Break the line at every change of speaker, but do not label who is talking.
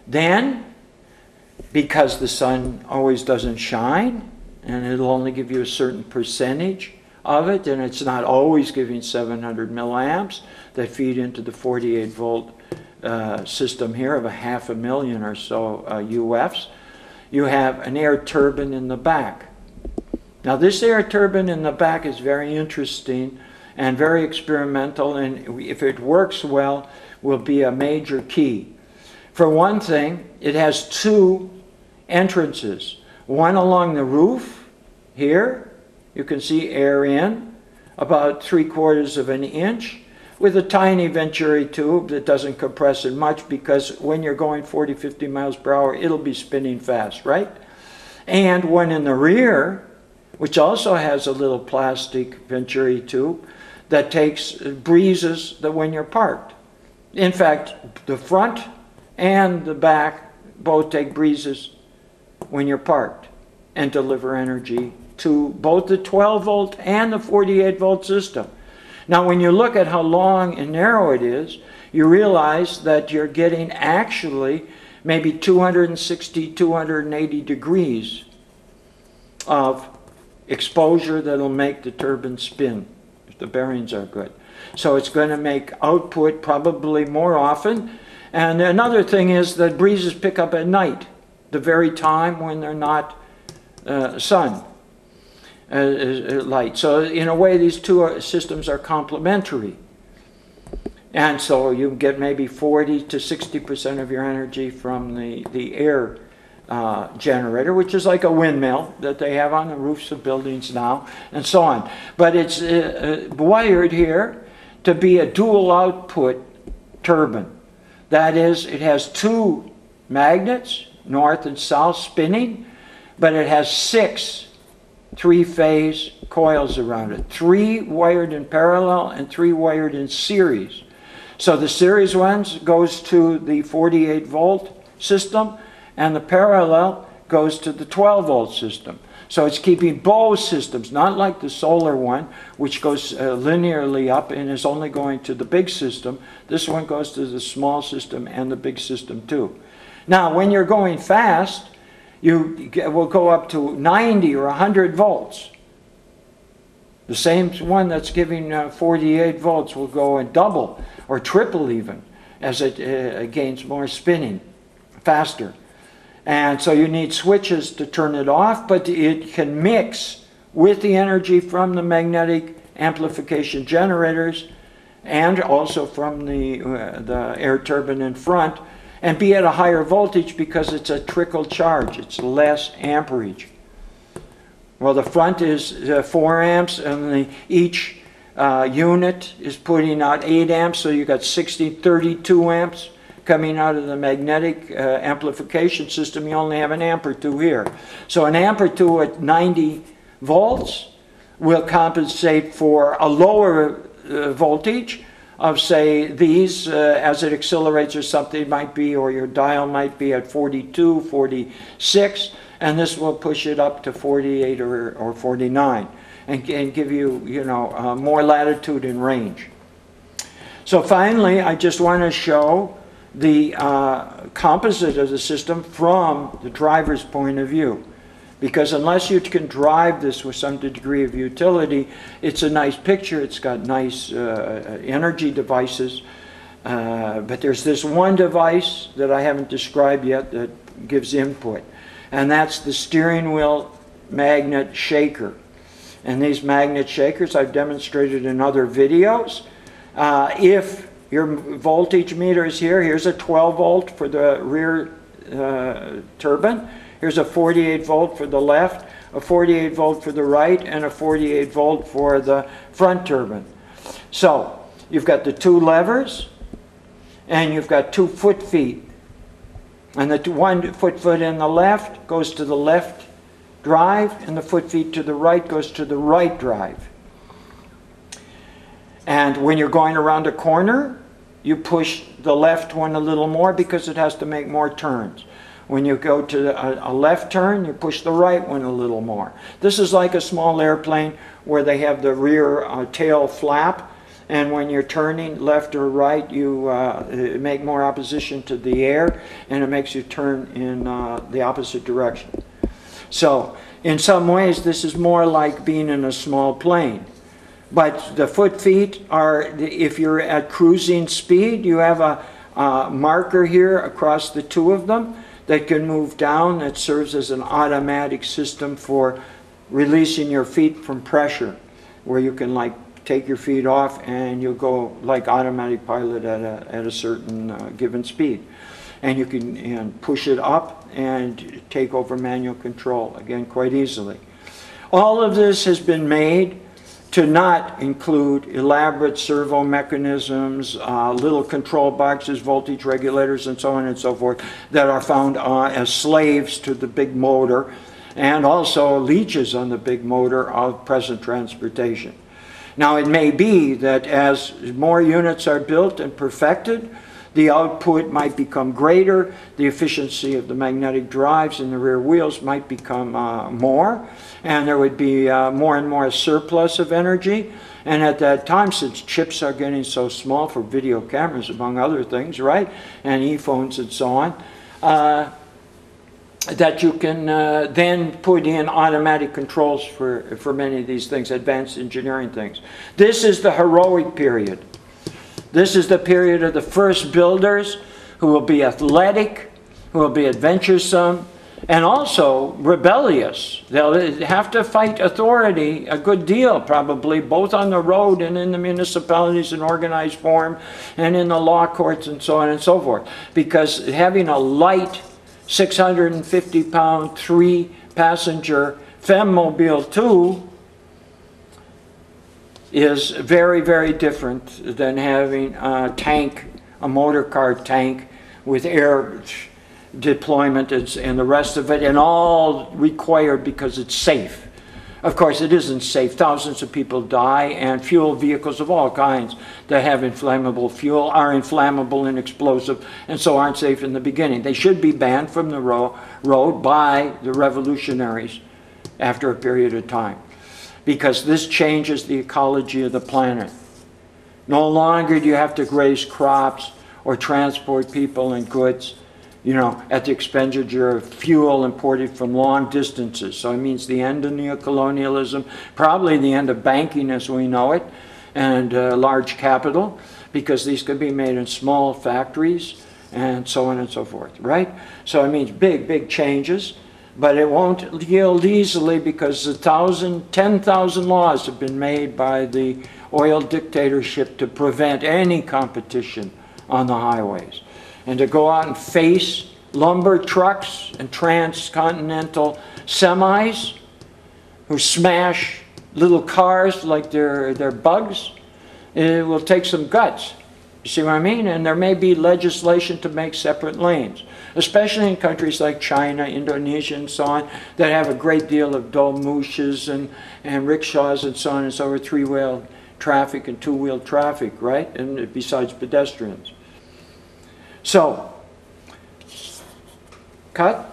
Then, because the sun always doesn't shine, and it'll only give you a certain percentage of it, and it's not always giving 700 milliamps that feed into the 48 volt system here of 500,000 or so UFs, you have an air turbine in the back. Now this air turbine in the back is very interesting and very experimental, and if it works well, will be a major key. For one thing, it has two entrances. One along the roof here, you can see air in, about 3/4 of an inch, with a tiny venturi tube that doesn't compress it much, because when you're going 40, 50 miles per hour, it'll be spinning fast, right? And one in the rear, which also has a little plastic venturi tube that takes breezes that when you're parked. In fact, the front and the back both take breezes when you're parked and deliver energy to both the 12 volt and the 48 volt system. Now when you look at how long and narrow it is, you realize that you're getting actually maybe 260, 280 degrees of exposure that'll make the turbine spin if the bearings are good. So it's going to make output probably more often. And another thing is that breezes pick up at night, the very time when they're not sun light. So in a way, these two systems are complementary. And so you get maybe 40 to 60% of your energy from the air generator, which is like a windmill that they have on the roofs of buildings now, and so on. But it's wired here to be a dual output turbine. That is, it has two magnets, north and south, spinning, but it has 6 three-phase coils around it. 3 wired in parallel and 3 wired in series. So the series ones goes to the 48 volt system, and the parallel goes to the 12 volt system. So it's keeping both systems, not like the solar one, which goes linearly up and is only going to the big system. This one goes to the small system and the big system too. Now, when you're going fast, you will go up to 90 or 100 volts. The same one that's giving 48 volts will go and double or triple even as it gains more spinning faster. And so you need switches to turn it off, but it can mix with the energy from the magnetic amplification generators and also from the air turbine in front, and be at a higher voltage because it's a trickle charge. It's less amperage. Well, the front is 4 amps, and each unit is putting out 8 amps, so you got 32 amps coming out of the magnetic amplification system. You only have an amp or two here. So an amp or two at 90 volts will compensate for a lower voltage of, say, these as it accelerates or something might be, or your dial might be at 42, 46, and this will push it up to 48 or 49 and give you, more latitude and range. So finally, I just want to show the composite of the system from the driver's point of view. Because unless you can drive this with some degree of utility, it's a nice picture, it's got nice energy devices, but there's this one device that I haven't described yet that gives input, and that's the steering wheel magnet shaker. And these magnet shakers I've demonstrated in other videos. If your voltage meter is here, here's a 12 volt for the rear turbine. Here's a 48 volt for the left, a 48 volt for the right, and a 48 volt for the front turbine. So you've got the 2 levers, and you've got 2 foot feet. And the 1 foot in the left goes to the left drive, and the foot feet to the right goes to the right drive. And when you're going around a corner, you push the left one a little more because it has to make more turns. When you go to a left turn, you push the right one a little more. This is like a small airplane where they have the rear tail flap, and when you're turning left or right, you make more opposition to the air, and it makes you turn in the opposite direction. So in some ways, this is more like being in a small plane. But the foot feet are, if you're at cruising speed, you have a marker here across the two of them that can move down, that serves as an automatic system for releasing your feet from pressure, where you can like take your feet off and you'll go like automatic pilot at a certain given speed. And you can push it up and take over manual control, again, quite easily. All of this has been made to not include elaborate servo mechanisms, little control boxes, voltage regulators, and so on and so forth, that are found as slaves to the big motor, and also leeches on the big motor of present transportation. Now, it may be that as more units are built and perfected, the output might become greater, the efficiency of the magnetic drives in the rear wheels might become more, and there would be more and more surplus of energy. And at that time, since chips are getting so small for video cameras, among other things, right, and e-phones and so on, that you can then put in automatic controls for many of these things, advanced engineering things. This is the heroic period. This is the period of the first builders who will be athletic, who will be adventuresome, and also rebellious. They'll have to fight authority a good deal, probably, both on the road and in the municipalities in organized form, and in the law courts and so on and so forth. Because having a light 650-pound, 3-passenger Femmobile 2 is very, very different than having a tank, a motor car tank with air deployment and the rest of it, and all required because it's safe. Of course, it isn't safe. Thousands of people die, and fuel vehicles of all kinds that have inflammable fuel are inflammable and explosive, and so aren't safe in the beginning. They should be banned from the road by the revolutionaries after a period of time, because this changes the ecology of the planet. No longer do you have to graze crops or transport people and goods, you know, at the expenditure of fuel imported from long distances. So it means the end of neocolonialism, probably the end of banking as we know it, and large capital, because these could be made in small factories and so on and so forth, right? So it means big, big changes, but it won't yield easily because 10,000 laws have been made by the oil dictatorship to prevent any competition on the highways. And to go out and face lumber trucks and transcontinental semis who smash little cars like they're bugs, it will take some guts. You see what I mean? And there may be legislation to make separate lanes, especially in countries like China, Indonesia, and so on, that have a great deal of dolmushes and rickshaws and so on and so forth, three-wheel traffic and two-wheel traffic, right? And besides pedestrians. So, cut.